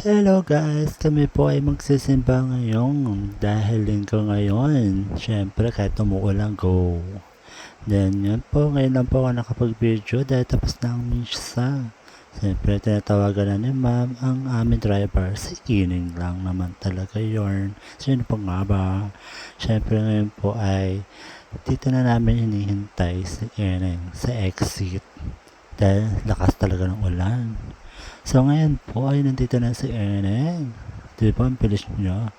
Hello guys, kami po ay magsisimba ngayon dahil linggo ngayon. Siyempre kahit umuulan, go. Then yun po, ngayon lang po ako nakapag-video dahil tapos na ang misa. Siyempre tinatawagan na ni ma'am ang aming driver. Si Ining lang naman talaga yorn. Sino po nga ba? Siyempre ngayon po ay dito na namin hinihintay si Ining sa exit. Dahil lakas talaga ng ulan. So ngayon po ay nandito na si Erneng. Di ba ang bilis niya?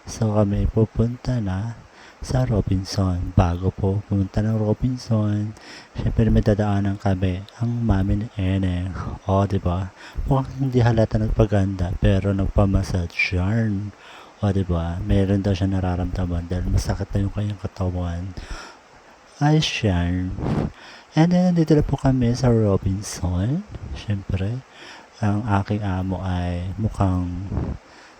So kami pupunta na sa Robinson. Bago po pumunta ng Robinson, syempre may dadaanan kami ang mami ni Erneng. O di ba? Mukhang hindi halata nagpaganda pero nagpamassage yarn. O di ba? Meron daw siya nararamdaman dahil masakit na yung kanyang katawan. Ay yarn. And then nandito na po kami sa Robinson. Syempre ang aking amo ay mukhang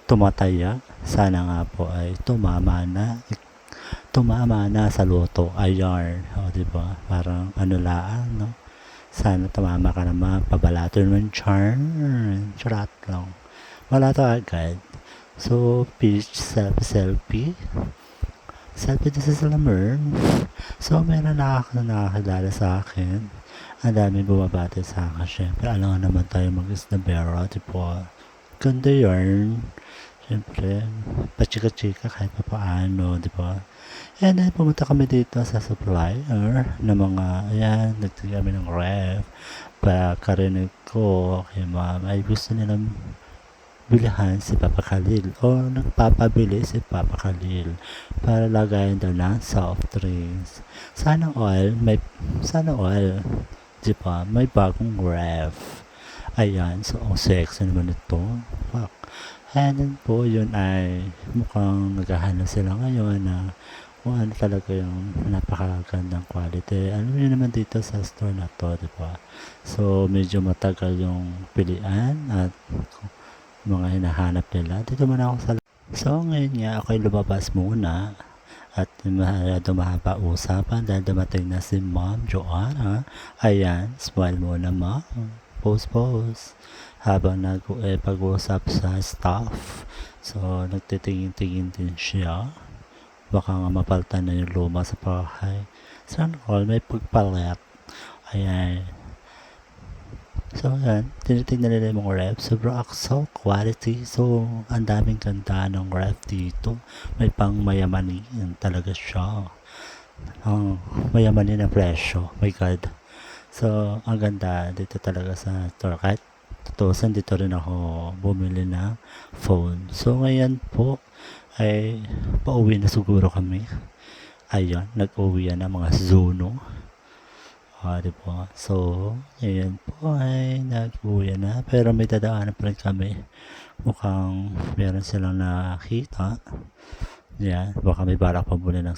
tumataya. Sana nga po ay tumama na sa loto. Ayar. O, diba? Parang ano lang, no? Sana tumama ka naman. Pabalato naman, charm. Charat lang. Wala to agad. So, peach selfie. Selfie na sa Salamern. So, meron nakakilala sa akin. Ang dami bumabati sa akin. Siyempre, alam nga naman tayo mag-isnabera, diba? Ganda yarn. Siyempre, pachika-chika kahit pa paano, diba? And then, pumunta kami dito sa supplier ng mga, ayan, nagtigil kami ng ref. Pagkarinig ko kay ma'am, ay gusto nilang bilihan si Papa Khalil o nagpapabili si Papa Khalil para lagayan daw ng soft drinks. Sana all, diba? May bagong ref. Ayan, so ang sexy naman ito. Fuck. And then po, yun ay mukhang naghahanap sila ngayon na kung ano talaga yung napakagandang quality. Alam niyo naman dito sa store na to, diba? So, medyo matagal yung pilian at mga hinahanap nila. Dito muna ako sa... So, ngayon nga, ako'y lumabas muna at mahaba usapan dahil dumating na si Ma'am Joanna. Ayan, smile muna ma'am. Pose. Habang pag-uusap sa staff. So, nagtitingin-tingin din siya. Baka nga mapalitan na yung luma sa bahay. Sana all may pagpalit. Ayan. So, yan. Tinitignan nila yung mga ref. Sobrang axle quality. So, ang daming ganda ng ref dito. May pang mayamanin talaga siya. Mayamanin na presyo. My God. So, ang ganda dito talaga sa store. Kahit tutusan, dito rin ako bumili ng phone. So, ngayon po ay pauwi na siguro kami. Ayun, nag-uwi yan ng mga Zuno. Diba? So, ayan po ay nag-uwi na. Pero may dadaanan pa rin kami. Mukhang meron silang nakita. Yan, baka may balak pa muna ng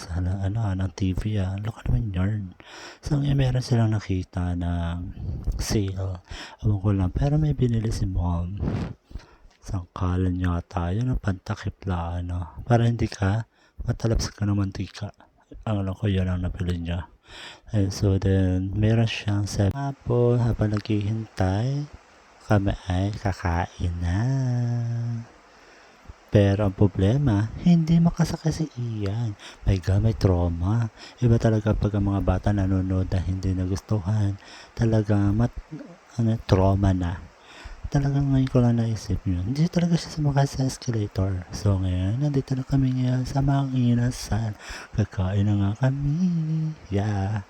TV. Laka naman yarn. So, ngayon meron silang nakita ng sale. Ewan ko lang. Pero may binili si mom. Sangkalan yata. Yun ang pantakip lang. Para hindi ka matalabs ka ng mantika. Ang alam ko yun ang napili niya. And so then, meron siyang habang naghihintay, kami ay kakain na. Pero ang problema, hindi makasakay si Ian. May trauma. Iba talaga pag ang mga bata nanonood na hindi nagustuhan. Talagang trauma na. Talagang ngayon ko lang naisip yun. Hindi talaga siya sumakay sa escalator. So ngayon, nandito na kami ngayon sa mga inasal. Kakain na nga kami. Yeah.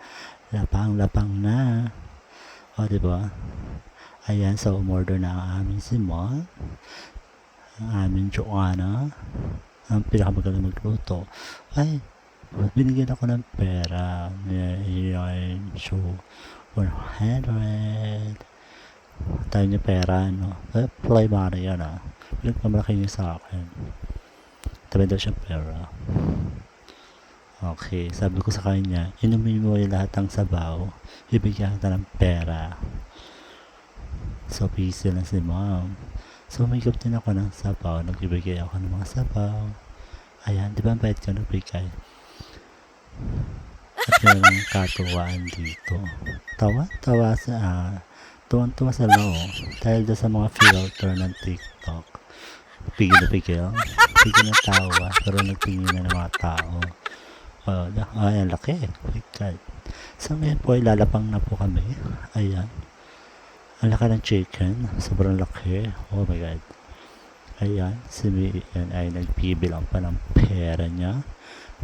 Lapang-lapang na. O, diba? Ayan, so umorder na ang aming si Mon. Ang aming Joanna. Ang pinakamagaling magluto. Ay, binigyan ako ng pera. Ayan, so 100. Tayo niya pera, no? Play money yan, Pinagmamalaki niya sa akin. Tabi daw siya pera. Okay, sabi ko sa kanya, inumin mo yung lahat ng sabaw, ibigyan kita ng pera. So, busy lang si mom. So, may din ako ng sabaw, nagbibigay ako ng mga sabaw. Ayan, di ba ang bait ko nagbigay? At yung katuwaan dito. Tawa sa tuwan-tuwa sa loob dahil sa mga filter ng TikTok. Pigil na pigil. Pigil ng tawa. Pero nagtingin na ng mga tao. Ay, ang laki. Oh my God. So ngayon po ay lalapang na po kami. Ayan. Ang laki ng chicken. Sobrang laki. Oh my God. Ayan. Si Mian ay nagbibilang pa ng pera niya.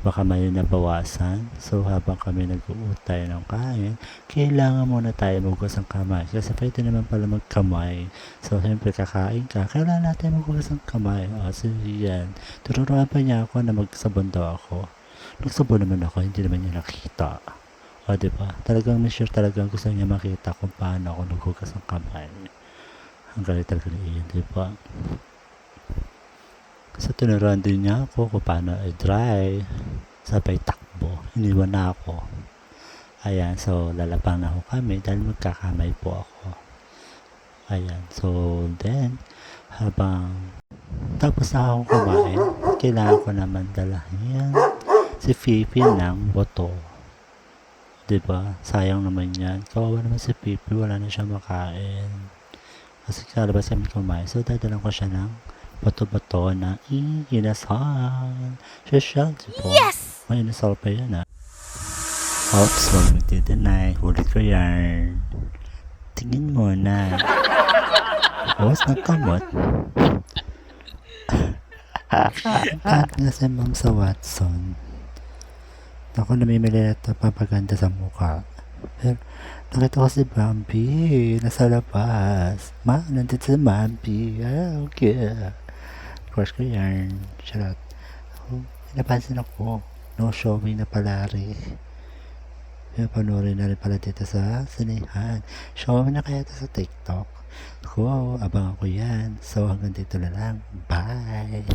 Baka may nabawasan. So habang kami nag-uutay ng kain, kailangan muna tayo maghugas ng kamay. Kasi pwede naman pala magkamay. So siyempre kakain ka, kailangan natin maghugas ng kamay. So yan. Tururuan pa niya ako na magsabon daw ako. Nagsabon naman ako, hindi naman niya nakita. Diba? Talagang sure talagang gusto niya makita kung paano ako naghugas ng kamay. Ang galit talaga ni Ian, diba? So, tinuruan din niya ako kung paano i-dry. Sabay takbo. Iniwan na ako. Ayan, so lalapang na ako kami dahil magkakamay po ako. Ayan, so then, habang tapos na akong kumain, kailangan ko naman dalahin si Fifi ng boto. Diba? Sayang naman yan. Kawawa naman si Fifi, wala na siya makain. Kasi kalabas kami kumain, so dadalang ko siya ng bato-bato na inasal. Social, diba? Yes! May inasal pa yan, ah. Oops, huwag magdi-deny. Ulit ko yan. Tingin mo na. Oos ng kamot. At nga si Ma'am sa Watson. Ako namimili na ito papaganda sa mukha. Pero nakita ko si Bambi nasa labas. Nandito si Bambi. Okay. Crush ko yan. Charot. Napansin ako. No showing na pala rin. Kaya panoorin na rin pala dito sa sinihan. Showing na kaya ito sa TikTok. Abangan ko yan. So hanggang dito na lang. Bye!